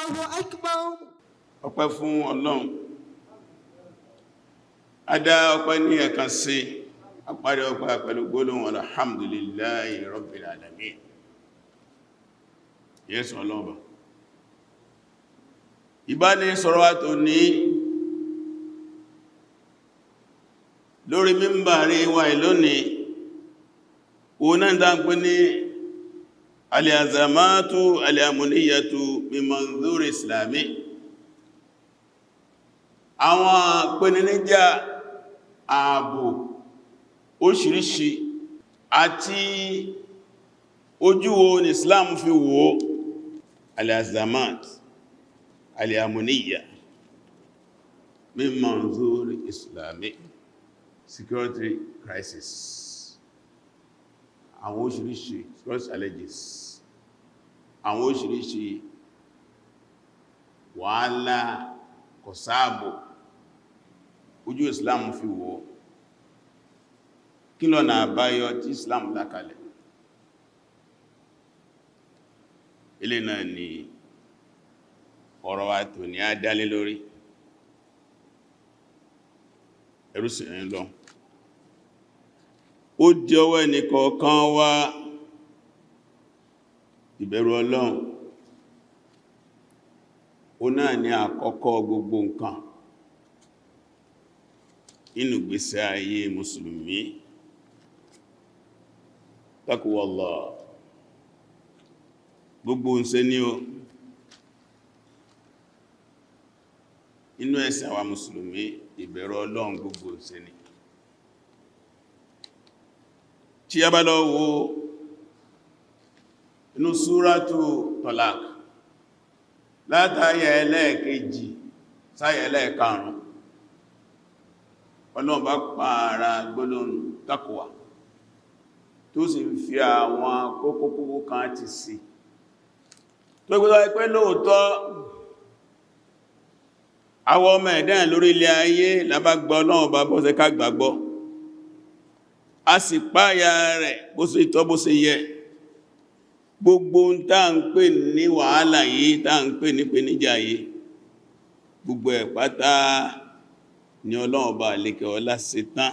Allahu akbar. Ọpẹ́ fún Ọlọ́run. Adá ọpẹ́ ní ẹ̀kan sí, àparí ọpẹ́ pẹ̀lú gbólóhùn alhamdulillahi rabbil alamin. Yẹ́sù Ọlọ́run. Ìbáni sọ̀rọ̀ wa tó ní lórí mímbàrí wa ìlónìí, òun náà dá ń pè ní al-azamatu al-amuniyatu min manzur islami. Àwọn ìpèníjà ààbò oríṣiríṣi àti ojú wo ní Islam fi wò al-azamat al-amuniya min manzur islami, security crisis, àwọn oríṣiríṣi security challenges, àwọn oríṣiríṣi wàhálà kò sáàbò ojú Islam fi wò kí lọ́nà àbáyọ tí Islam lákalẹ̀. Ilé náà ni ọ̀rọ̀ wa tó ní á dálé lórí. Ẹrúsìn ẹ̀yìn lọ. Ó jẹ́ ọwọ́ ẹnìkọ̀ọ̀kan wá ìbẹ̀rù Ọlọ́run. Ó náà ní àkọ́kọ́ gbogbo nǹkan inú ìgbésí ayé Mùsùlùmí. Taqwallah. Gbogbo ǹṣe ní o. Inú ẹ̀sìn àwa Mùsùlùmí, ìbẹ̀rù Ọlọ́run gbogbo ǹṣe ni. Tí a bá lọ wo inú Súratu Talaq, látàyà ẹlẹ́ẹ̀kejì sáyà ẹlẹ́ẹ̀karùn-ún, Ọlọ́run bá pààrà gbólóhùn taqwa tó sì ń fi àwọn kókó kan ti sí. Tó gbọ́dọ̀ ẹgbẹ́ lóòótọ́ àwọn ọmọ ẹ̀dá lórí ilẹ̀ ayé lábágbọ́ Ọlọ́run bá bọ́ sí ká gbàgbọ́, a sì páyà rẹ̀ bó ṣe tọ́ bó ṣe yẹ. Gbogbo ń tá ń pè ní wàhálà yìí, tá ń pè ní ìpèníjà yìí, gbogbo ẹ̀ pátá ni Ọlọ́run bá lékè ọlá ṣe tán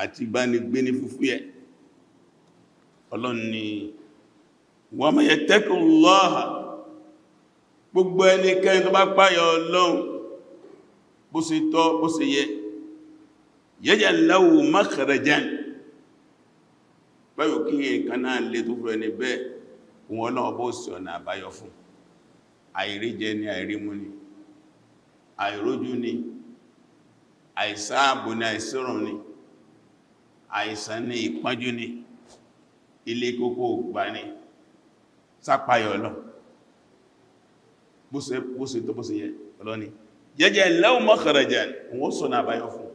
àti bá ní gbé ní fúfú yẹ. Ọlọ́run ni wa man yattaqillaha, gbogbo ẹnikẹ́ni tó bá páyà Ọlọ́run bó ṣe tọ́ bó ṣe yẹ, yaj'al lahu makhrajan, báyò kí nǹkan náà lè tó fún ẹni bẹ́ẹ̀, wọn náà bó sí ọ̀nà àbáyọ fún. Àìríjẹ ni, àìrímú ni, àìrójú ni, àìsáàbò ni, àìsírùn ni, àìsàn ni, ìpọ́njú ni, ilé kókó gbà ni, sápayọ̀ lọ bó ṣe tó bó ṣe yẹ. Ọlọ́ni yaj'al lahu makhrajan, wọ́n sọ̀nà àbáyọ fún.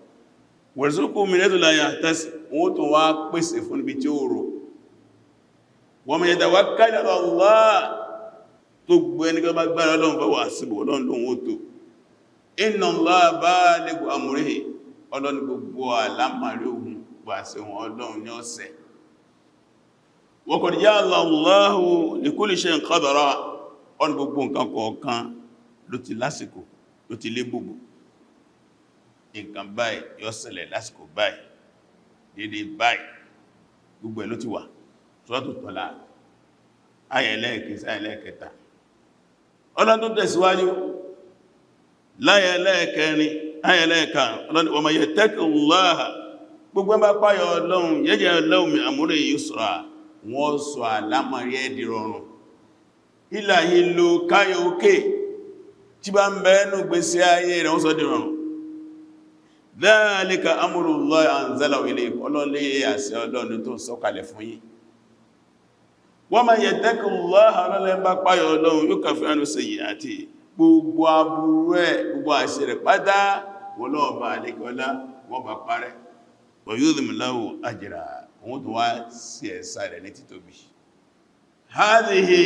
Warzuqhu min haythu la yahtasib, wọ́n tó wá pèsè fún ibi tí ó rò. Wa man yatawakkal 'ala Allah, tó gbé ẹni kan bá gbára Ọlọ́run bá wà síbò Ọlọ́run lóhun ó tó. Inna Allaha balighu amrihi, Ọlọ́run gbogbo àlámàrí ohun gbà sí wọn Ọlọ́run ní ọ̀sẹ̀. Wa qad ja'ala Allahu li kulli shay'in qadara, ọ̀nà gbogbo nǹkan kọ̀ọ̀kan ló ti lásìkò, ló ti lé gbogbo. Nǹkan báyìí yóò ṣẹlẹ̀ lásìkò báyìí, dédé báyìí, gbogbo ẹ̀ ló ti wà. Suratu Talaq, àyá ẹlẹ́ẹ̀kẹsí, àyá ẹlẹ́ẹ̀kẹta. Ọlọ́run tó tẹ̀síwájú láyá ẹlẹ́ẹ̀kẹrin, àyá ẹlẹ́ẹ̀karùn-ún, Ọlọ́run wa man yattaqillaha, gbogbo ẹ bá páyà Ọlọ́run yaj'al lahu min amrihi yusra, wọ́n sọ àlámọ̀rí ẹ̀ di rọrùn. Ìlà ìlò káyọ̀ òkè tí bá ń bẹ́ẹ̀nù gbèsè ayé rẹ̀ wọ́n sọ di rọrùn. Dhalika amrullahi anzalahu ilaykum, ọlọ́lẹ́ àṣẹ Ọlọ́run tó sọ̀kalẹ̀ fún yín. Wa man yattaqillaha, ọlọ́lẹ́ bá páyà Ọlọ́run yukaffir anhu sayyi'atihi, gbogbo aburú ẹ̀, gbogbo àṣẹ rẹ̀ pátá wọ́n lọ́wọ́ bá àlékọ́lá wọ́n bá parẹ́. Wa yudhim lahu ajra, wọ́n tó wá sí ẹ̀sà rẹ̀ ní títóbi. Hadhihi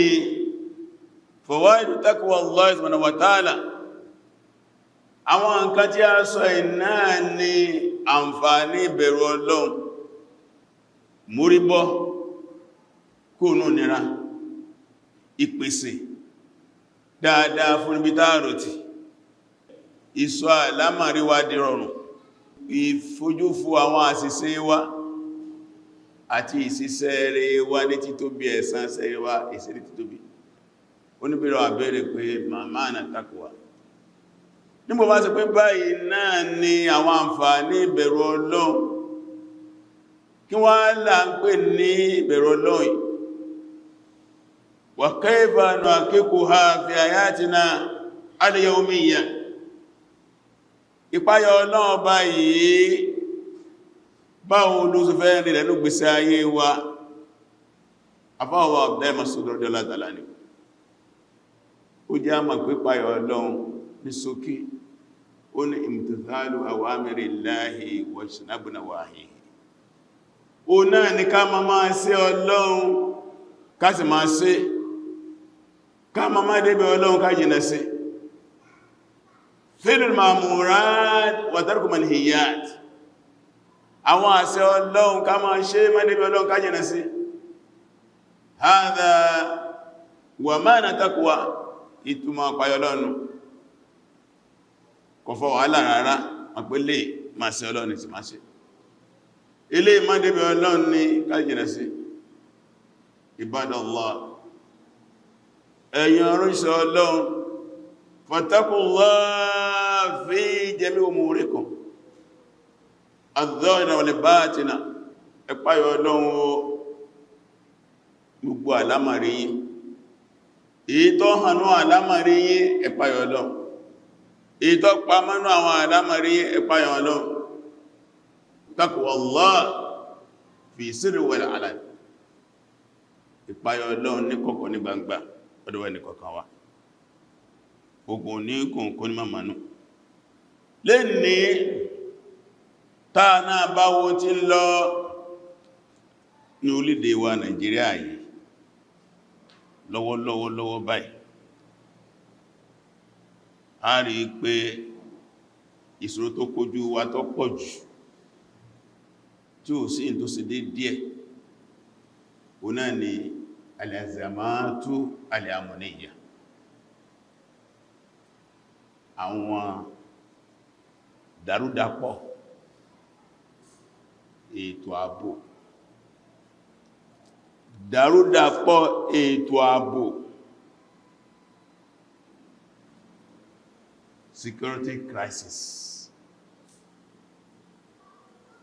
fawaidu taqwallahi subhanahu wa ta'ala, àwọn nǹkan tí a sọ iná ní àǹfààní ìbẹ̀rù Ọlọ́run, múríbọ́ kóònù nira, ìpèsè dáadáa fún ibi táàrọ̀tì ìsọ àlámàrí wa di rọrùn ìfojúfò àwọn àṣìṣe wa àti ìṣiṣẹ́ rere wa ní títóbi ẹ̀san sẹ́rẹ̀ wa ìṣẹ́rí títóbi oníbẹ̀rẹ̀ àbẹ̀rẹ̀ pé màmá na takwa nígbò bá sọ pé báyìí náà ni àwọn àǹfààní ìbẹ̀rù Ọlọ́run kí wọ́n là ń pè ní ìbẹ̀rù Ọlọ́run wa kayfa nuhaqqiquha fi hayatina al-yawmiyya ìpáyà Ọlọ́run báyìí báwo ló sọ fẹ́ rí lẹ́nu gbèsè ayé wa àbáwọ̀ Abdul Mas'ud radiyallahu ta'ala anhu ó jẹ́ àmà pé ìpáyà Ọlọ́run ní sókè ó ní imtithalu awamirillahi wa ijtinabu nawahihi ó náà ní ká máa ṣe Ọlọ́run ká sì máa ṣe ká máa débẹ̀ Ọlọ́run ká jìnà sí fi'lul ma'murat wa tarku manhiyat àwọn àṣẹ Ọlọ́run ká máa ṣe má débẹ̀ Ọlọ́run ká jìnà sí hadha wa ma'na taqwa ìtumọ̀ àpáyọ Ọlọ́run kò fọ́ wàhálà rárá àpẹẹlẹ̀ máa ṣe Ọlọ́run ti máa ṣe ilé má débẹ̀ Ọlọ́run ní ká jìnà sí ibadallah ẹ̀yin oríṣẹ́ Ọlọ́run fattaqullaha fi jami' umurikum adh-dhahira wal-batina ẹ̀páyọ Ọlọ́run gbogbo àlámàrí yín èyí tó hànú àlámàrí yín ẹ̀páyọ Ọlọ́run èyí tó pamọ́nú àwọn àlámàrí yín ẹ̀páyọ Ọlọ́run taqwallaha fi sirri wal-'alan ìpáyọ Ọlọ́run ní kọ̀kọ̀ ní gbangba ọdún ẹni kọ̀kan wa ogun ní kòǹkó ní mọ̀mọ̀nú lè ní táà náà báwo tí ń lọ ní orílẹ̀-èdè wa Nàìjíríà yìí lọ́wọ́lọ́wọ́ báyìí a rí pé ìṣòro tó kojú wa tó pọ̀ jù tí ó sì tó sì dé díẹ̀ ó náà ni al-azamatu al-amuniyya àwọn dàrúdàpọ̀ ètò ààbò security crisis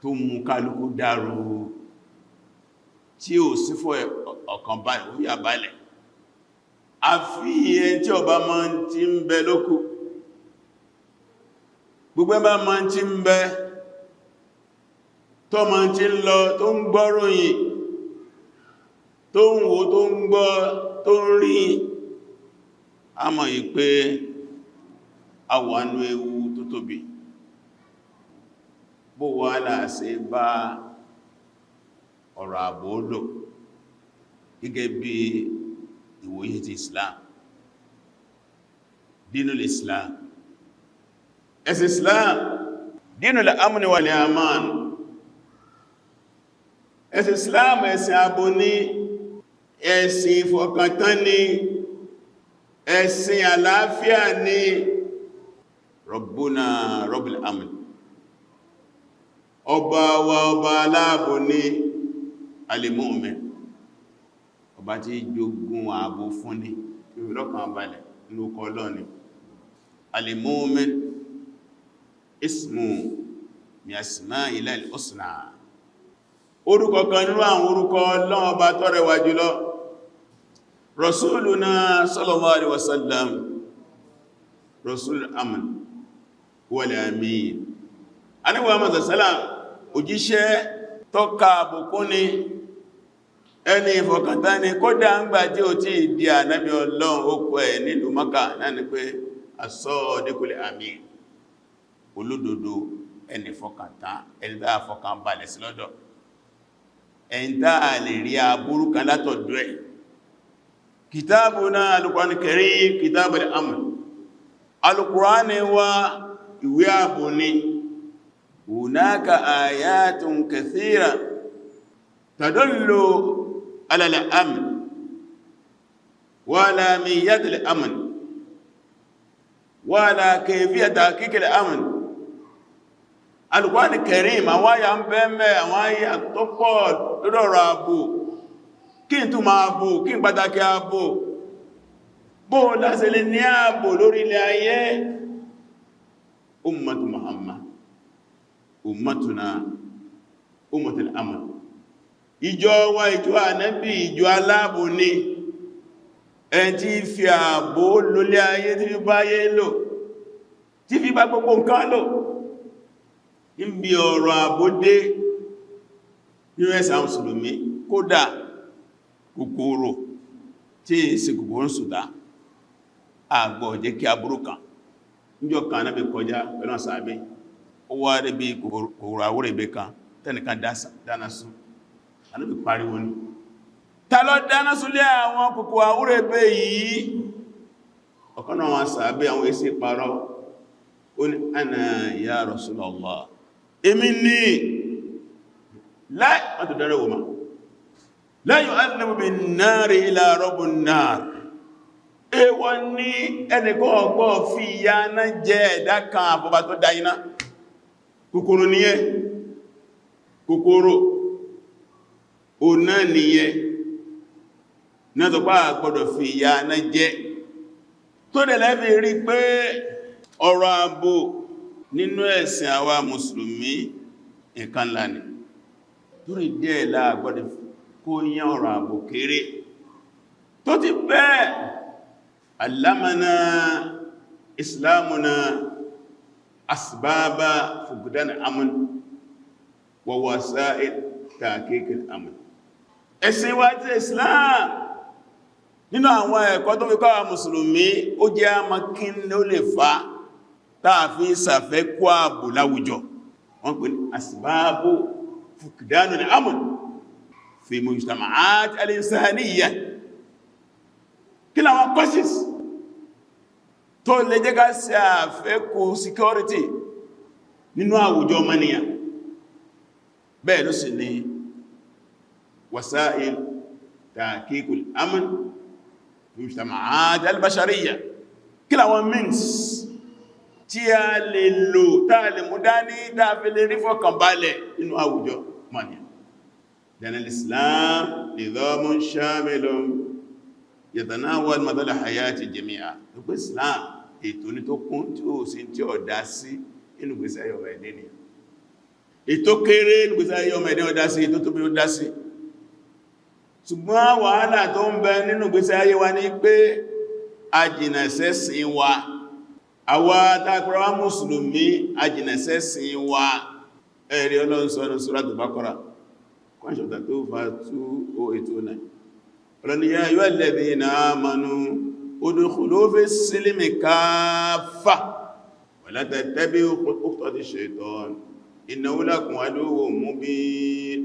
tó mú kálukú dàrú tí ó sí fún ọkàn báyìí ó yà balẹ̀ àfi ẹn tí ọba máa ti ń bẹ lókù gbogbo ẹbá máa ti ń bẹ tó máa ti ń lọ tó ń gbọ́ròyìn tó ń wo tó ń gbọ́ tó ń rí a mọ̀ yìí pé a wà nínú ewu tó tóbi bó wà láàṣẹ bá ọ̀rọ̀ ààbò lò gẹ́gẹ́ bí ìwòye ti Islam dínul Islam ẹ̀sìn Islam dínul amni wal aman ẹ̀sìn Islam ẹ̀sìn ààbò ní ẹ̀sìn ìfọkàntán ní ẹ̀sìn àlàáfíà ní Rabbuna Rabbul Amn ọba wa ọba aláàbò ní al-Mu'min ọba tí jogun ààbò fún ní ìrọ̀lọ́kàn balẹ̀ lókọ Ọlọ́ni al-Mu'min ismu min asma'il husna orúkọ kan nínú àwọn orúkọ Ọlọ́run ọba tó rẹwà jùlọ Rasuluna sallallahu alaihi wasallam Rasul Amn wal Amin Ànábì Muhammad sallam òjíṣẹ́ tọ́ka àbùkún ni ẹni ìfọkàntán ni kódà ń gbà tí ó ti di ànábì Ọlọ́run ó kọ ẹ̀ nílùú Mákà náà ni pé as-sadiqul amin olódodo ẹni ìfọkàntán ẹni tá fọkàn balẹ̀ sí lọ́dọ̀ ẹni tá lè rí aburú kan látọ̀dọ̀ ẹ̀ kitabuna al-Qur'an al-Karim kitabul amn al-Qur'an wa ìwé ààbò ni hunaka ayatun kathira tadullu ala al-amn wa ala miyyat al-amn wala kayfiyata tahqiqil amn. Al-Qur'an Karim àwọn àyà ń bẹ́ẹ̀mẹ́ àwọn àyà tó pọ̀ lọ́dọ̀rọ̀ ààbò kí n tún máa bò kí n pàtàkì ààbò bó lásẹ̀lẹ̀ ní ààbò lórí ilẹ̀ ayé. Ummatu Muhammad ummatuna ummatul amn. Ìjọ wa ìjọ Ànábì ìjọ aláàbò ni ẹn tí fi ààbò lólé ayé tí fi bá ayé lò tí fi bá gbogbo nǹkan lò. Níbi ọ̀rọ̀ àbódé nínú ẹ̀sà Mùsùlùmí kódà kòkòrò tí ìsì kòkòrò sùdá àgbọ̀ jẹ́ kí aburú kan níjọ́ kan náà bí kọjá pẹ̀lú àsàbí ó wá rí bí kòkòrò àwúrẹ̀bẹ̀ kan tẹ́nìkan dáná sún Ànábì pariwo ní ta ló dáná súnlé àwọn kòkòrò àwúrẹ̀bẹ̀ yìí. ọ̀kan náà wọn àsàbí àwọn èsì parọ́ ó ní ana ya Rasulullah èmi ní láì wọ́n tó dára wọ́n ma la yu'adhabu bin-nari ila rabbin nar. Èwọ̀ ní ẹnìkan ọgbọ́ fi ìyà náà jẹ ẹ̀dá kan àbọ̀bá tó dá iná. Kòkòrò nìyẹn, kòkòrò ò náà nìyẹn náà tó pàá gbọ́dọ̀ fi ìyà náà jẹ. Tó dẹ̀ lẹ́fì rí pé ọ̀rọ̀ ààbò nínú ẹ̀sìn àwa Mùsùlùmí nǹkan ńlá ni. Torí díẹ̀ láàgbọ́dọ̀ kó yán ọ̀rọ̀ ààbò kéré. Tó ti bẹ́ẹ̀ allamana islamuna asbaba fuqdan amn wa wasa'il tahqiq al-amn. Ẹ̀sìn wa ti Islam nínú àwọn ẹ̀kọ́ tó fi kọ́ àwọn Mùsùlùmí ó jẹ́ amákin ló lè fa táàfin ṣàfẹ́kù ààbò láwùjọ. Wọ́n pè ní asbabu fuqdan al-amn fi mujtama'at al-insaniyya. Kí làwọn causes tó lè jẹ́ ká ṣe àfẹ́kù security nínú àwùjọ ọmọnìyàn? Bẹ́ẹ̀ ló sì ní wasa'il tahqiq al-amn fi mujtama'at al-bashariyya. Kí làwọn means tí a lè lò táà lè mú dání dáàfẹ́ lè rí fọkànbalẹ̀ nínú àwùjọ ọmọnìyàn? Dana al-Islam nizamun shamilun yatanawal madal hayati jami'a. Gbogbo Islam ètò ní tó kún tí ó sì tí ó dá sí inú gbèsè ayé ọmọ ẹ̀dẹ́ ni. Ètò kéré inú gbèsè ayé ọmọ ẹ̀dẹ́ ó dá sí, ètò tó bí ó dá sí. Ṣùgbọ́n wàhálà tó ń bẹ nínú gbèsè ayé wa ní pé ajìnàṣẹ́sìn wa, àwa tákùrọ̀wá Mùsùlùmí ajìnàṣẹ́sìn wa. Ẹ̀rí Ọlọ́run sọ ní Suratul Baqarah Quran 2:08-09. Ọlọ́ni yá ayyuhal ladhina amanu udkhulu fis-silmi kaffah wa la tattabi'u khutuwati shaytan innahu lakum aduwwun mubin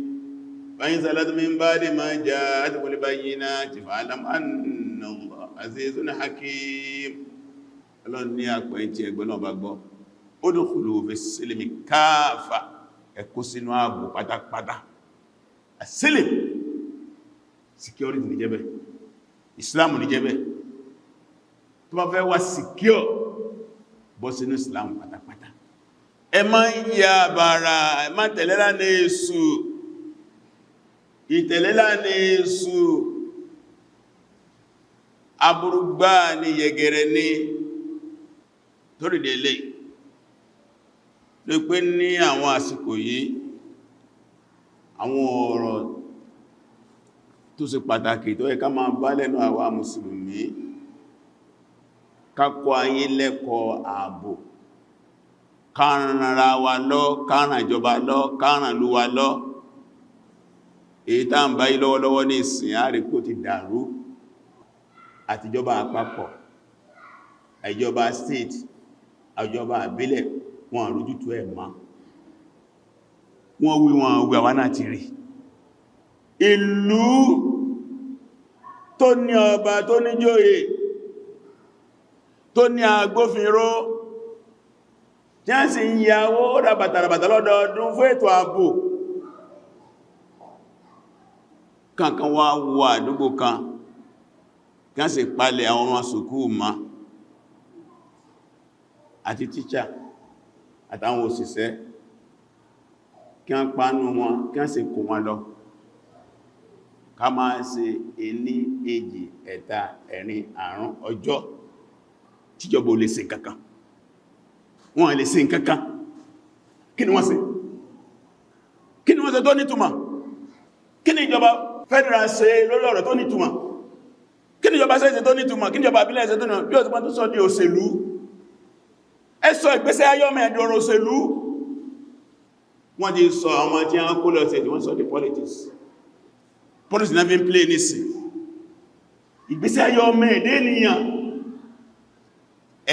fa in zalatum min ba'di ma ja'atkumul bayyinatu fa'lam anna Allaha azizun hakim. Ọlọ́ni àpẹẹ tí ẹgbẹ́ náà bá gbọ́ udkhulu fis-silmi kaffah, ẹ kó sínú ààbò pátápátá. Asílìm security ní jẹ́bẹ̀, Islam ní jẹ́bẹ̀. Tó bá fẹ́ wá secure bọ́ sínú Islam pátápátá. Ẹ má yà bàrà, ẹ má tẹ̀lẹ́lá ní èṣù, ìtẹ̀lẹ́lá ní èṣù aburúgbà ní yẹgẹrẹ ní torídẹ̀lẹ̀. Ló pé ní àwọn àsìkò yìí àwọn ọ̀rọ̀ tó ṣe pàtàkì tó yẹ ká máa bá lẹ́nu àwa Mùsùlùmí, ká kọ́ ayé lẹ́kọ̀ọ́ ààbò, ká ràn ara wa lọ, ká ràn ìjọba lọ, ká ràn ìlú wa lọ. Èyí tá ń bá yí lọ́wọ́lọ́wọ́ ní ìsìn àríkò ti dàrú, àtijọba àpapọ̀, ìjọba state, ìjọba àbílẹ̀, wọn àrójútó ẹ̀ mọ́. Wọ́n wí àwa náà ti rí. Ìlú tó ní ọba, tó ní jóyè, tó ní agbófinró, tí a sì ń yàwó ràbàtàràbàtà lọ́dọọdún fún ètò ààbò. Kankan wá wọ àdúgbò kan, kí a sì palẹ̀ àwọn ọmọ sùkúù ma. àti tíṣà àtàwọn òṣìṣẹ́ kí wọ́n pánú wọn kí wọ́n sì kó wọn lọ ká máa ṣe ení èjì ẹ̀ta ẹ̀rin àrún ọjọ́ tíjọba ò lè ṣe kankan wọ́n lè ṣe kankan kí ni wọ́n ṣe tó nítumọ̀ kí ni ìjọba federal ṣe lórí ọ̀rọ̀ tó nítumọ̀ kí ni ìjọba ṣe tó nítumọ̀ kí ni ìjọba abílẹ̀ ṣe tó nítumọ̀ bí ó ti pọ́n tó sọ di òṣèlú ẹ sọ ìgbésẹ̀ ayọ́mẹ̀ ẹ̀dọ̀rọ̀ òṣèlú wọ́n ti sọ àwọn tí wọ́n kó lọ sí wọ́n sọ di politics náà fi ń play nìsí ìgbésẹ̀ ayọ́mẹ̀ ẹ̀dẹ́ ènìyàn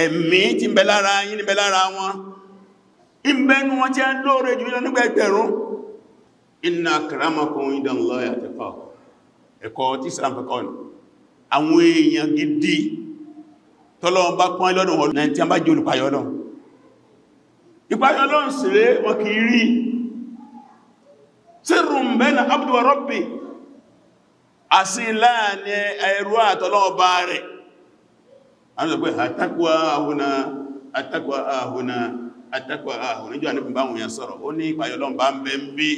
ẹ̀mí tí ń bẹ lára yín ní bẹ lára wọn ìbẹnu wọn tí a ń lóore jù lọ nígbà ẹgbẹ̀rún inna akramakum indallahi atqakum ẹ̀kọ́ tí Islam fẹ́kọ́ ní àwọn èèyàn gidi tọ́lọ́wọ́n bá pọ́n lọ́dún ọdún tí a bá jẹ́ olùpayọ́ lọ ìpayọ́ lọ ń sèré wọn kì í rí sirrun bayna abdi wa rabbi àsìnlá ní ẹrú àtọ́lọ́wọ́ bá rẹ̀ àwọn ọ̀pẹ́ àtàkùwà ahùnà níjọ́ àníbìn bá wùnyàn sọ̀rọ̀ ó ní ìpayọ́ lọ́n bá ń bẹ ń bí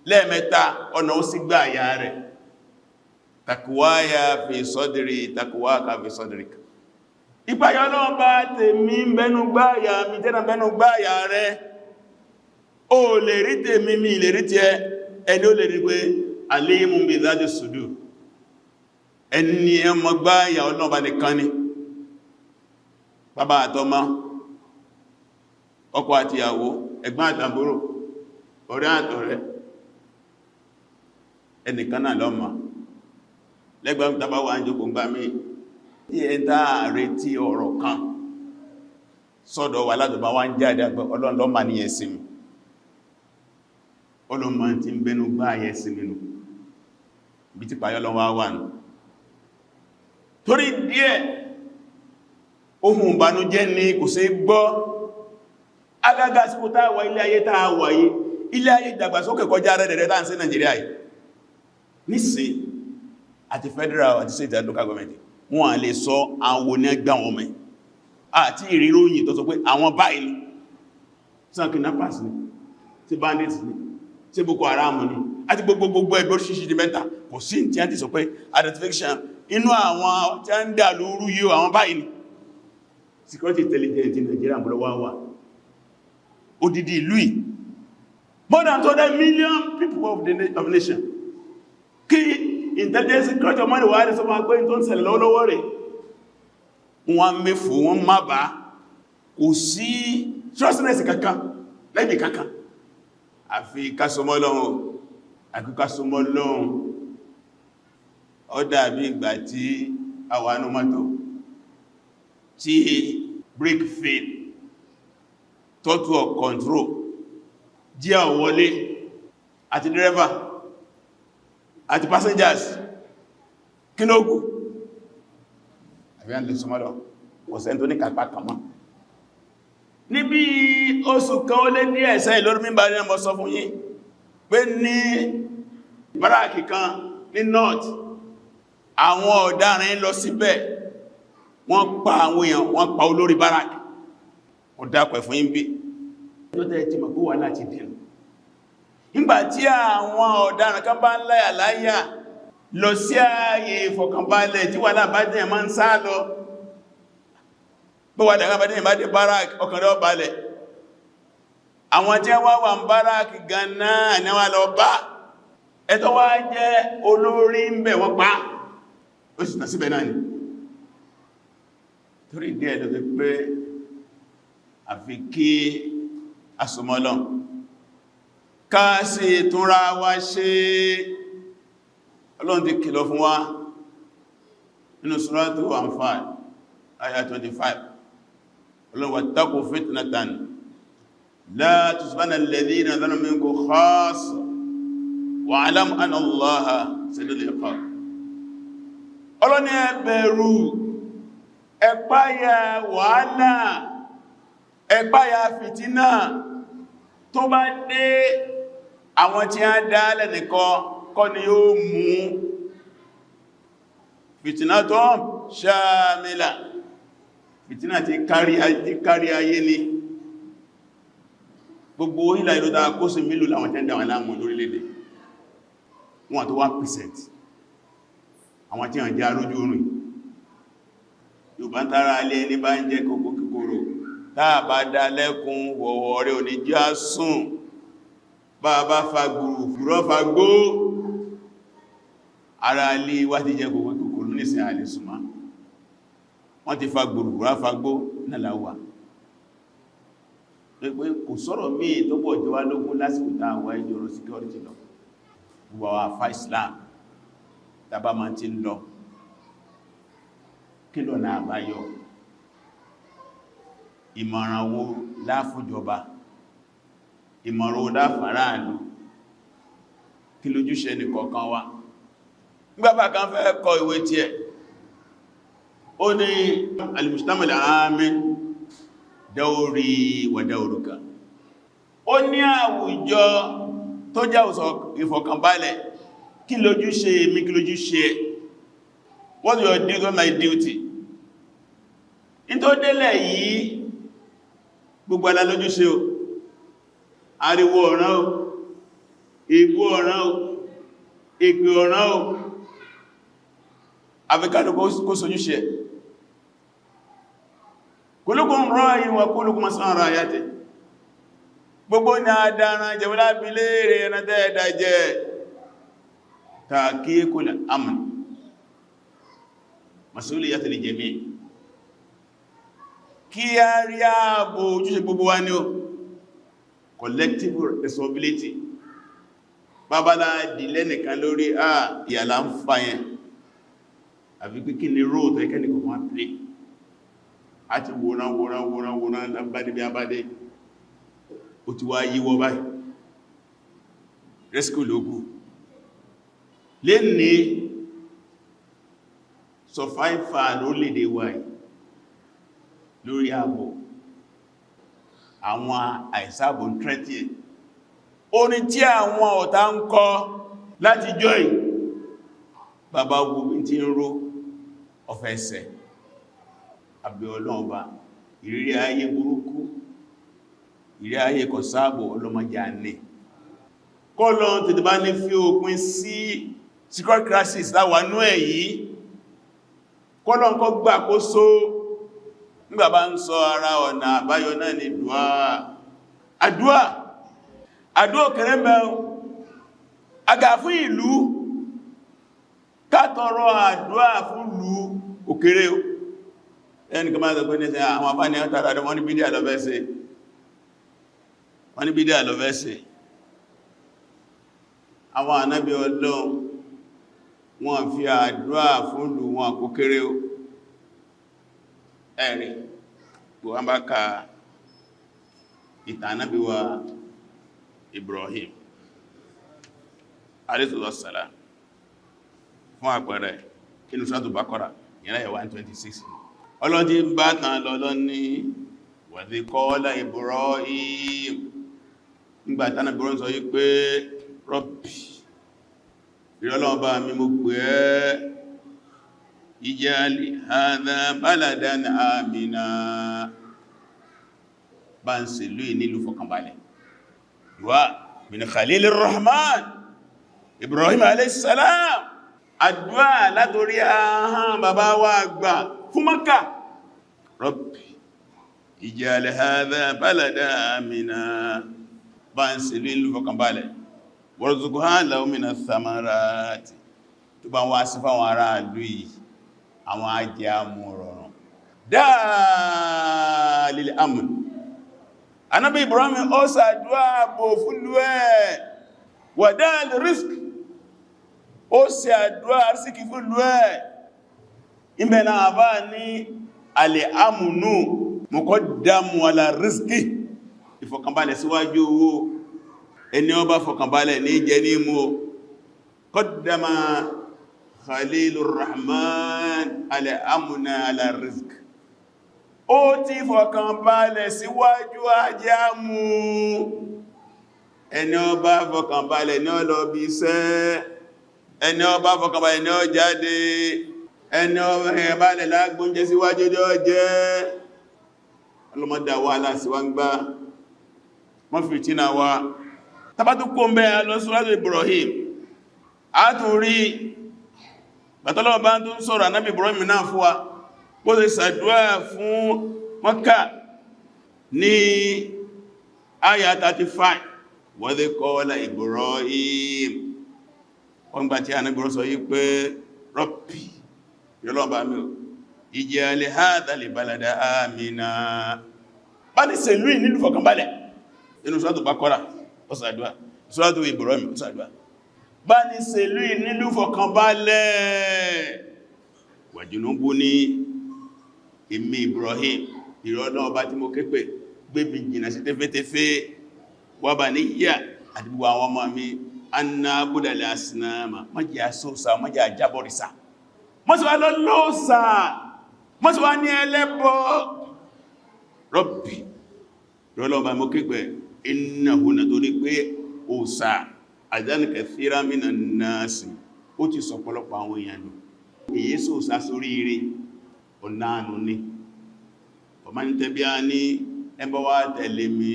lẹ́ẹ̀mẹ́ta ọ̀nà ó sì gbà àyà rẹ̀ takuwaya fi sọ́dìrì takuwaka fi sọ́dìrì ìpayọ́ lọ́n bá tèmi bẹnu gbáyà mi tẹ́nà bẹnu gbáyà rẹ̀ ó lè rí tèmi mi lè rí tí ẹni ó lè rí pé alimun bi dhati sudur ẹni ẹmọ gbáyà ọlọ́ọ̀bá nìkan ni bàbá àtọmọ ọkọ àti ìyàwó ẹ̀gbọ́n àtàbúrò ọ̀rẹ́ àtọ̀rẹ́ ẹnìkan náà lọ́mọ lẹ́gbẹ̀ẹ́ tàbá wà ń jókòó gbá mí tí ẹ dáàrẹ tí ọ̀rọ̀ kan sọ́dọ̀ wà látọ̀bá wá ń jáde àgbẹ̀ ọlọ́lọ́mà ní ẹ̀sìn mi ọlọ́mà tí ń bẹnu gbá ẹ̀sìn mi nù bí ti pàyọ́ lọ́wọ́ wà nù torí díẹ̀ ohun ìbànújẹ́ ni kò sí gbọ́ agágá sípò táwà ilé ayé táwà yìí ilé ayé ìdàgbàsókè kọjá rẹ̀ tá ń sí Nàìjíríà yìí nísìn àti federal àti state and local government wọ́n a lè sọ àwọn ní ẹgbẹ́ àwọn ọmọ ẹ̀ àti ìrìnròyìn tó sọ pé àwọn báyìí sàn kidnappers ni tí bandits ni tí Boko Haram ni àti gbogbo ẹgbẹ́ oríṣiríṣi di mẹ́ta kò sí tí a ti sọ pé identification inú àwọn tí a ń dà lóru yíò àwọn báyìí ni security intelligence in Nigeria bọ̀rọ̀ wà odidi ìlú yìí more than 200 million people of the nation kí intelligence security ọmọ ìwà àdísọ máa gbé tó ń ṣẹlẹ̀ lọ́wọ́lọ́wọ́ rẹ̀ wọ́n mẹ́fò wọ́n má bá kò sí trustness kankan lẹ́bì kankan àfi kásọmọ́lọ́run ó dàbí ìgbà tí àwọnú mọ́tò tí brake fail total of control díẹ̀ wọlé àti driver àti passengers kí ló kù àbíyàn lè súnmọ́lọ ọ̀sẹ̀ tó ní kàpá kàmá níbi oṣù kan ó lé ní ẹ̀sẹ̀ ìlórí mímbà ní ọmọ sọ fún yín pé ní báràkì kan ní north àwọn ọ̀daràn lọ síbẹ̀ wọ́n pa àwọn èèyàn wọ́n pa olórí báràkì ó dápẹ̀ fún yín bí tó tẹ́ ti mọ̀ kó wà láti dìrò nígbàtí àwọn ọ̀daràn kan bá ń láyà láyà lọ sí ààyè ìfọ̀kànbalẹ̀ tí wà lábádẹ́ ẹ̀mọ́ ń sá lọ bó wà dágbàdẹ́ ìbádẹ́ barak ọkàn rẹ̀ ọbalẹ̀ àwọn tí wọ́n wà ń barak gánà ní wà lọ bá ẹ̀tọ́ wá jẹ́ olórí ń bẹ̀ wọ́n pa ó sì tàn síbẹ̀ náà ni torí díẹ̀ lọ pé àfi kí asomọ́lọ́n káàsì túnra wá ṣe Ọlọ́run ti kìlọ̀ fún wa nínú Suratu Anfal ayah 25 Ọlọ́run wattaqu fitnatan la tusibanna alladhina zalamu minkum khassa wa'lamu anna Allaha shadidul iqab Ọlọ́run ẹ bẹ̀rù ẹ páyà wàhálà ẹ páyà fìtínà tó bá dé àwọn tí a dá lẹ́nìkan kọ́ ni yóò mú fìtínà tó ṣàmìlà fìtínà ti kárí ayé ni gbogbo ìlà ìlú dáa kó sí mílù láwọn tẹ́ndà wọn láàmù lórílẹ̀-èdè wọn tó 1% àwọn tí wọ́n jẹ́ arójú orin Yorùbá ń tàrà alẹ́ ní bá ń jẹ́ kòkó kíkorò táà bá dá lẹ́kùn wọ̀wọ̀ rẹ̀ òní já sùn bá bá fagbùrù fúrọ́ fagbó ara alẹ́ wá ti jẹ́ kòkó kíkorò nísìn alẹ́ súnmá wọ́n ti fagbùrù fúrọ́ fagbó náà láwà pé kò sọ̀rọ̀ míì tó pọ̀ jẹ́ wá lógún lásìkò táà ìjọrọ̀ security lọ gbogbo àwọn àfá Islam tàbá ma ti ń lọ kí lọ́nà àbáyọ ìmọ̀ràn wo láfúnjọba ìmọ̀ràn wo láfàráàlú kí lójúṣe nìkọ̀ọ̀kan wa nígbàbà kan fẹ́ kọ ìwé tí ẹ̀ ó ní al-mujtama' al-amin dawri wa dawruka ó ní àwùjọ tó jẹ́ ìfọ̀kànbalẹ̀ kí lójúṣe mi kí lójúṣe ẹ̀ what's your duty, what's my duty in tó délẹ̀ yìí gbogbo alá lójúṣe o ariwo ọ̀ràn o ìgbó ọ̀ràn o ìpè ọ̀ràn o afẹ́kàdù kó sójúṣe kullukum ra'in wa kullukum mas'ulun 'an ra'iyatihi gbogbo ní àdáran jẹ́wọ́lá bí léèrè ẹ̀nà tẹ́ẹ̀dà jẹ́ tahqiqul amn mas'uliyatul jami' kí a rí ààbò ojúṣe gbogbo wa ní o collective responsibility bábálá dìlẹ́ nìkan lórí ìyàlá ń fa yẹn àfi pé kí ni róò tó ẹkẹ́ nìkan wọ́n play a ti wòrán lábádé bí abádé ó ti wá yíwọ́ báyìí rescue lókù lè ní sọfáìfà lórílẹ̀-èdè wáyìí lórí ààbò àwọn àìsàbò tẹ́tì ẹ̀ orin tí àwọn ọ̀tá ń kọ láti joy bàbá gbogbo tí ń ró ọ̀fẹ́sẹ̀ àbí ọlọ́ọ̀bá ìrírí ayé burúkú ìrírí ayé kò sáàbò ọlọ́mọjà ní kọ́lọ̀ tètè bá ní fi òpin sí secret crisis láwánú ẹ̀ yìí kọ́lọ̀ ń kọ́ gbà kó só nígbà bá ń sọ ara ọ̀nà àbáyọ náà ní àdúà kẹrẹ mẹ́rin agà fún ìlú kátọrọ àdúà fún ìlú òkèrè ẹni kí máa sọ pé ní ṣe àwọn afá ní ọ́tàrà rẹ̀ wọ́n ní bídíà lọ́fẹ́sẹ̀ àwọn ànábì Ọlọ́run wọ́n fi àdúà fún ìlú wọn kó kéré ẹ̀rì wọ́n bá ka ìtàn ànábì wa Ibrahim alayhi salam fún àpẹẹrẹ inú Suratul Baqara ìrìnlẹ̀ 126 ọlọ́dí bá tàn lọ́lọ́ ní wa idh qala Ibrahim nígbàtí ànábì Ibrahim sọ yí pé Rabbi ìrọlọ́ọ̀bá mi mo pè ẹ́ ij'al hadha baladan amina bá ń ṣe lú ìnílù fọkànbalẹ̀ wà min Khalilur Rahman Ibrahim alayhis salam àdúà látorí ahán bàbá wa àgbà fún Mákkà Rabbi ij'al hadha baladan amina bá ń ṣe lú ìnílù fọkànbalẹ̀ warzuq ahlahu minas samarati tó bá wá sí fáwọn ará ìlú yìí àwọn ajẹ́ amúrọ̀rùn dáàlìl amn anábí Ibrahim ó sàdúwà bò fúnlú ẹ̀ wà dáàlì rizq ó sì àdúwà arsìkì fúnlú ẹ̀ ìbẹ̀nà àbá ní alẹ́ amúnú muqaddamu ala rizqi ìfọ̀kànbalẹ̀ síwájú owó ẹni ó bá fọkànbalẹ̀ ní jẹ ní mú qaddama Khalilur Rahman al-amna ala rizq ó ti fọkànbalẹ̀ síwájú ajámú ẹni ó bá fọkànbalẹ̀ ní ó lọ bí iṣẹ́ ẹni ó bá fọkànbalẹ̀ ní ó jáde ẹni ọmọ ẹ̀bá lẹ̀ lágbóúnjẹ síwájú jọ jẹ́ ọlọ́mọdá wa aláṣíwá ń gbá wọ́n fi tí na wa tàbátú kó mẹ́ lọ suratu Ibrahim a tún rí bàtọ́lọ́wọ́ bá tún sọ̀rọ̀ Ànábì Ibrahim náà fún wa bó ṣe ṣàdúrà fún Mákkà ní àyà 35 wa idh qala Ibrahim wọ́n gbà tí Ànábì Ibrahim sọ yí pé Rabbi yọ́lọ́bà mi ij'al hadha al-balada amina bá ní ṣèlú nílùú fọkànbalẹ̀ inú Suratu Baqara ó ṣàdúà Suratu Ibrahim ó ṣàdúà bá ní ṣèlú nílùú fọkànbalẹ̀ wajnubni èmi Ibrahim ìrọ̀lọ́ ọba tí mo képe gbébí jìnà sí tẹ́fẹ́tẹ́fẹ́ wa baniyya àti gbogbo àwọn ọmọ mi anna budal asnama má jẹ́ àsósà má jẹ́ àjábọ̀rìsà mọ́síwá lọ́lọ́sà mọ́síwá ní ẹlẹ́bọ Rabbi rọ́lọ́bà mọ́ kígbẹ̀ innahu na tó ní pé òsà adana kathira minan nasi ó ti sọ pọ̀lọpọ̀ àwọn èèyàn nù èyí sóòsà sórí ire ọ̀nàánú ní ọmọ ní tẹ́bí a ní ẹbọ́ wá tẹ̀lé mi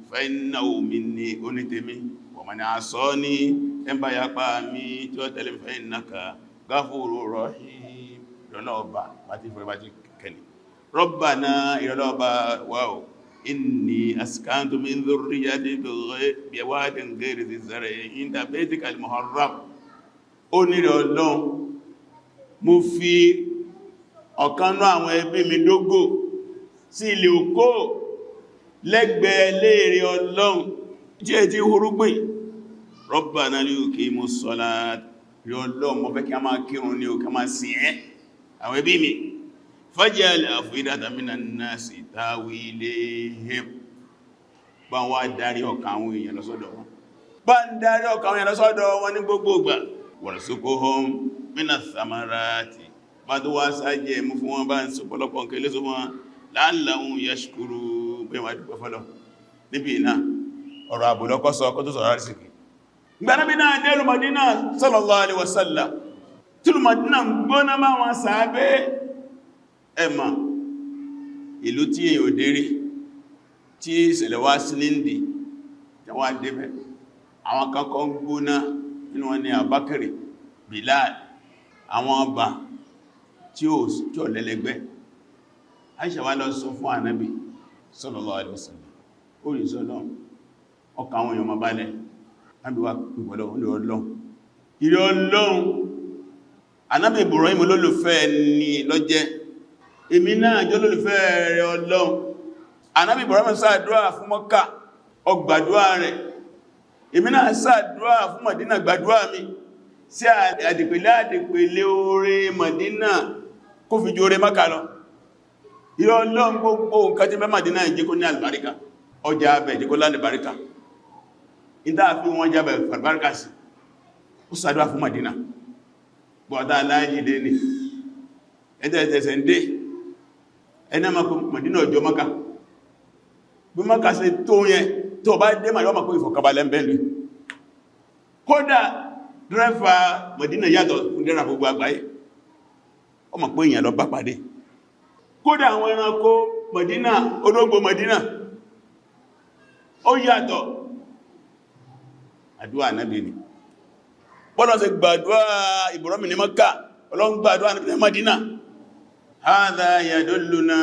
fa innahu minni onítẹ́mí ọmọ ní àsọ́ ní ẹbá yapa mi tí ó tẹ̀lé mi fa innaka Ghafurur Rahim ìrọ̀lọ́ọ̀bá pàtí fọ́rẹ́bájí kẹni Rabbana ìrọ̀lọ́ọ̀bá wáò inni askantu min dhurriyyati biwadin ghayri dhi zar'in inda baytikal muharram ó nílẹ̀ Ọlọ́run mo fi ọ̀kanú àwọn ẹbí mi dógò sí ilé òkó lẹ́gbẹ̀ẹ́ léèrè Ọlọ́run jẹ́ ti hurúgbìn Rabbana liyuqimus salat rí Ọlọ́run mo fẹ́ kí a máa kírun ní o kí a máa sìn ẹ́ àwọn ẹbí mi faj'al af'idatan minan nasi tahwi ilayhim bá wá darí ọkàn àwọn èèyàn lọ́sọ́dọ̀ wọn bá ń darí ọkàn àwọn èèyàn lọ́sọ́dọ̀ wọn ní gbogbo ìgbà warzuqhum minas samarati bá tó wá sáájẹ́ mú fún wọn bá ń sọ pọ̀lọpọ̀ nkẹlẹ́ sọ wọn la'allahum yashkurun pé wọ́n dúpẹ́ fọ́lọ̀ níbi iná ọ̀rọ̀ àbùdọ́kọ́ sọ ọkọ́ tó sọ̀rọ̀ àrísìkì gbẹ́nàbí náà dẹ́rù Madina sallallahu alaihi wasallam tí lù Madina gbóná máa wọn sàábẹ́ ẹ̀mà ìlú tí èyàn ò dérí tí ìṣẹ̀lẹ̀ wá sí níndì tẹwà débẹ̀ àwọn kankan gbóná nínú wọn ni Abakiri Bilal àwọn ọba tí ó lẹ́lẹ́gbẹ́ Aisha wá lọ sọ fún Ànábì sallallahu alaihi wasallam ó rí sọ́lọ́ ọkà àwọn èèyàn máa balẹ̀ Ànábì wá pípọ̀lọ́ Ọlọ́run ìrẹ́ Ọlọ́run Ànábì Ibrahim olólùfẹ́ ni lọ́jẹ́ èmi náà jẹ́ olólùfẹ́ rẹ̀ Ọlọ́run Ànábì Ibrahim ṣàdúrà fún Mọ́kà ó gbàdúrà rẹ̀ èmi náà ṣàdúrà fún Mádínà gbàdúrà mi sí àdìpẹ̀lẹ̀ oore Mádínà kó fi ju oore Mọ́kà lọ ìrẹ́ Ọlọ́run gbogbo nǹkan tí mẹ́ Mádínà jẹ́ kó ní àlùbáríkà ọjà abẹ̀ jẹ́ kó lálùbáríkà ìdáàfí wọn jábẹ̀ àlùbáríkà sí ó ṣàdúrà fún Mádínà bọ̀dá aláìjídé ní ẹ̀tẹ̀ẹ̀tẹ̀ẹ̀sẹ̀ ń dé ẹni ma kò Mádínà ọjọ́ Mákà bí Mákà ṣe tó yẹn tó bá dé ma yọ́ ma kó ìfọ̀kàbalẹ̀ ń bẹ̀lú kódà dírẹ́fà Mádínà yàtọ̀ fún dírẹ́fà gbogbo àgbáyé ó ma pé èèyàn lọ bá pàdé kódà àwọn ẹranko Mádínà olóngbò Mádínà ó yàtọ̀ àdúwà Ànábì ni bọ́lọ̀ ṣe gbàdúwà Ibrahim ní Mákà Ọlọ́run gbàdúwà ní Mádínà hadha yadulluna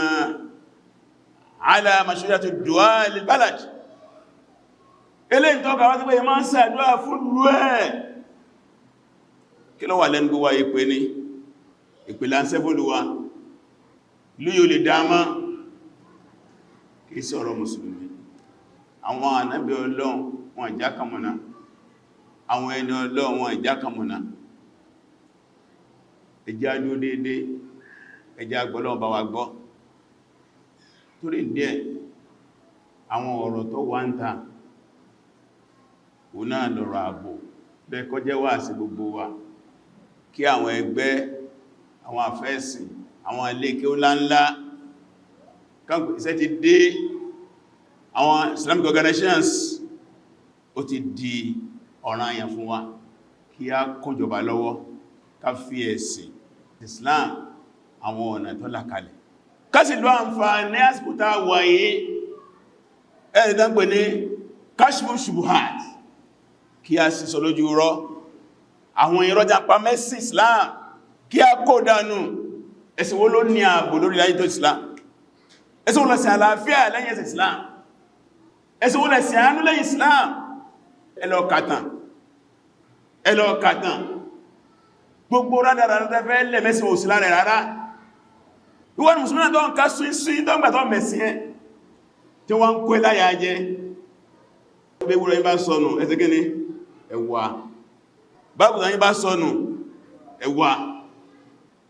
ala mashru'iyati du'a lil balad eléyìí tó kàwá sí pé máa ń ṣàdúwà fún lú ẹ̀ kí ló wà lẹ́nu gbówà ìpè ní ìpìlà ń sẹ́fòlúwà ìlú yóò lè dámá kìí sọ̀rọ̀ mùsùlùmí àwọn ànábì Ọlọ́run wọn ìjákàmọ̀nà àwọn ẹni Ọlọ́run wọn ìjákàmọ̀nà ẹjá dúró déédé ẹjá gbọ́lọ́wọ́ bá wa gbọ́ torí díẹ̀ àwọn ọ̀rọ̀ tó wá ń ta òun náà lọ́rọ̀ ààbò bẹ́ẹ̀kọ́ jẹ́ wà sí gbogbo wa kí àwọn ẹgbẹ́ àwọn àfẹ́sìn àwọn ilé kí ó láńlá kánkù iṣẹ́ ti dé àwọn Islamic organizations ó ti di ọ̀ranyàn fún wa kí a kúnjọba lọ́wọ́ ká fi ẹ̀sìn Islam àwọn ọ̀nà tó làkalẹ̀ kásì lọ àǹfààní àsìkòtà wáyé ẹ̀ẹ́dán pè ní kashfu shubuhat kí a sì sọ lójú rọ́ àwọn ìrọ́jà pa mẹ́sì Islam kí a kó dánú ẹ̀sìn wo ló ní ààbò lórí ayé tó Islam ẹ̀sìn wo lẹ̀sìn àlàáfíà lẹ́yìn ẹ̀sìn Islam ẹ̀sìn wo lẹ̀sìn àánú lẹ́yìn Islam ẹlọ kàtàn gbogbo rádára fẹ́ lẹ́mẹ́sìn òsìlá rẹ̀ rárá ìwọ́n Mùsùlùmí tó ń ká sí dọ́gbàtọ́ mẹ̀sìn ẹ̀ tí wọ́n ń kó láyà jẹ́ gbégbúrò yín bá sọnù ẹsẹ̀ gíní ẹwà bábùdá yín bá sọnù ẹwà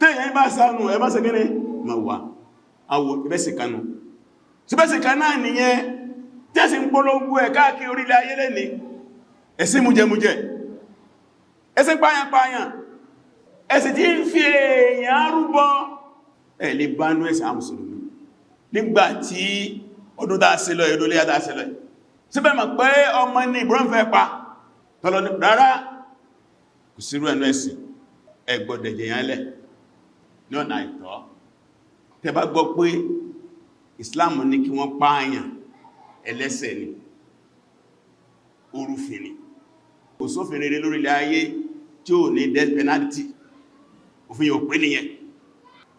tẹ́yìn bá sánù ẹbá sẹ gíní ma wà àwọ̀ ìbẹ́sìkanù tí bẹ́sìkan náà nìyẹn tẹ́sì ń polongo ẹ̀ káàkiri orílẹ̀ ayé lẹ́ni ẹ̀sìn mújẹmújẹ ẹ̀sìn páyàpáyàn ẹ̀sìn tí ń fi èèyàn rúbọ ẹ̀ lè bá nú ẹ̀sìn àmùsùlùmí nígbàtí ọdún dáa sí lọ ìdólé àdá sí lọ síbẹ̀ mọ̀ pé ọmọ ní ìbúrán fẹ́ pa tọ́lọ ní rárá kò sírú ẹnu ẹ̀sìn ẹgbọ́dẹ̀jẹ̀ yánlẹ̀ ní ọ̀nà àìtọ́ tẹ́ bá gbọ́ pé Islam ní kí wọ́n pààyàn ẹlẹ́ṣẹ̀ ni orúfin ni kò sófin rere lórílẹ̀ ayé tí ó ní death penalty òfin yóò pé nìyẹn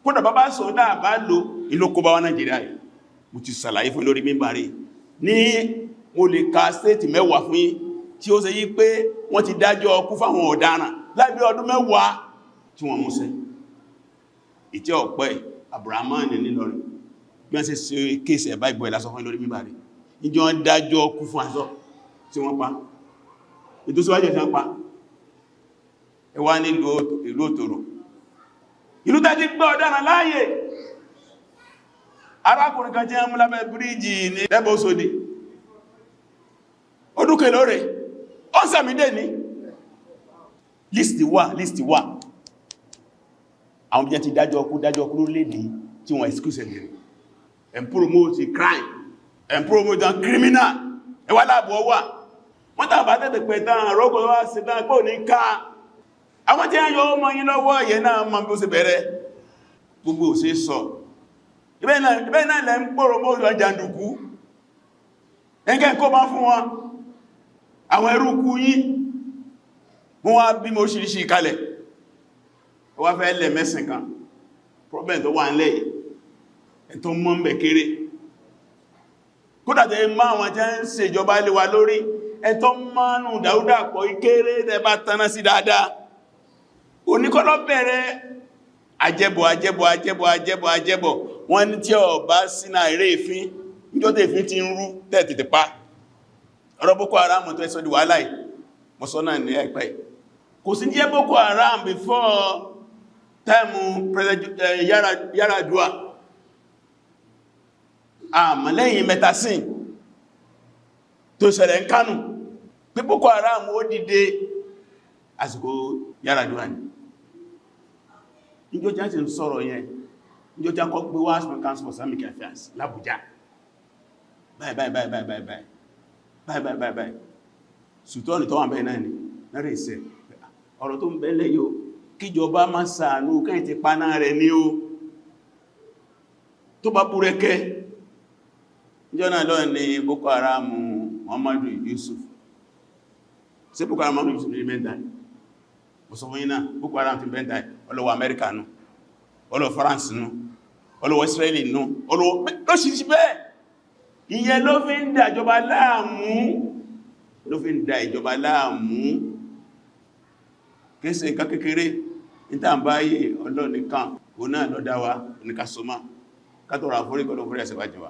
kódà bàbá sọ́dá bá lò inú kó bá wá Nàìjíríà yìí mo ti sàlàyé fún lórí mímbàrí ní mo lè ka stéètì mẹ́wàá fún yín tí ó ṣe yí pé wọ́n ti dájọ́ ọkú fáwọn ọ̀daràn láìbí ọdún mẹ́wàá tí wọ́n mú ṣe ìtẹ́ ọ̀pẹ́ Abrahaman nílọrin bí wọ́n ṣe ṣe kéèsì ẹ̀bá ìbọ̀ ìlàsọ fún lórí mímbàrí ìjọ wọ́n dájọ́ ọkú fún aṣọ tí wọ́n pa ìtòsíwájẹ̀ tí wọ́n pa ẹwà nílùú ìlú Òtòrò ìlú tàbí gbọ́ ọ̀daràn láàyè arákùnrin kan jẹ́ mú lábẹ́ bíríjì ní ẹbọ̀ Òṣòdì ọdúnkè lóre ó ń sàmìdé ní lístì wà àwọn bí i ti dájọ́ ọkú lórílẹ̀-èdè tí wọ́n excuse ẹ̀lẹ̀ and promote crime and promote criminal ẹwà láàbọ̀ wà wọ́n tàbà tẹ́tẹ̀ pẹ̀tàn rọ́gbọ̀ wá sí tán pò ní ká àwọn tí a yọ ọmọ yín lọ́wọ́ ẹ̀yẹ náà mọ́ bí ó sì bẹ̀rẹ̀ gbogbo ò sí sọ ibẹ̀ náà lẹ́ ń pòrò mọ́ òjò jàndùkú ẹgẹ́ kó bá fún wọn àwọn ẹrùkú yí wọ́n wá bí mo ṣìríṣì kalẹ̀ wá fẹ́ lẹ̀ mẹ́sìn kan problem tó wà ń lẹ̀ ẹ̀tọ́ mọ́ ń bẹ̀ kéré kódàtẹ́ máa wọn jẹ́ ń ṣe ìjọba ilé wa lórí ẹ̀tọ́ mánú dáúdà pọ̀ ìkéré tẹ́ bá taná sí dáadáa oníkọ́lọ́ bẹ̀rẹ̀ ajẹ́bọ̀ wọ́n ní tí ọ bá sínà eré ìfín níjọ́tẹ̀ ìfín ti ń rú tẹ́ẹ̀tẹ̀ pa ọ̀rọ̀ Boko Haram tó ẹ́sọ́ di wàhálà mọ́sánà ní ẹ̀pẹ́ kò sí jẹ́ Boko Haram before time President Yar'Adua àmọ́ lẹ́yìn mẹ́tasìn tó ṣẹlẹ̀ ń Kánò pé Boko Haram ó dìde àsìkò Yar'Adua ni níjọ́ jẹ́ ti ń sọ̀rọ̀ yẹn níjọ́ jẹ́ kọ́ gbé wá National Council for Islamic Affairs l'Abuja báyìí sùtọ́nì tó wà bẹ́ẹ̀ náà ni lẹ́rẹ̀ ìṣẹ́ ọ̀rọ̀ tó ń bẹ́lẹ̀ yóò kíjọba má ṣàánú kẹ́yìn ti paná rẹ̀ ní o tó bá búrẹ́kẹ́ níjọ́ náà lọ́ọ̀ ni Boko Haram Muhammadu Yusuf sí Boko Haram Muhammadu Yusuf ní mẹ́ta mọ̀sánwọ́nyínà Boko Haram ti bẹ́ntà ọlọ́wọ́ Amẹ́ríkà nù ọlọ́wọ́ France nù ọlọ́wọ́ Israeli nù ọlọ́wọ́ lọ́ṣìṣì bẹ́ẹ̀ ìyẹn ló fi ń dà ìjọba láàmú kéèsè nǹkan kékeré ìtàǹbáyé ọlọ́nìkan kò náà lọ́dáwà oníkàsọ́má kátọ̀rọ̀ àforíkọ́ ló fúrí ẹ̀sẹ̀wájúwà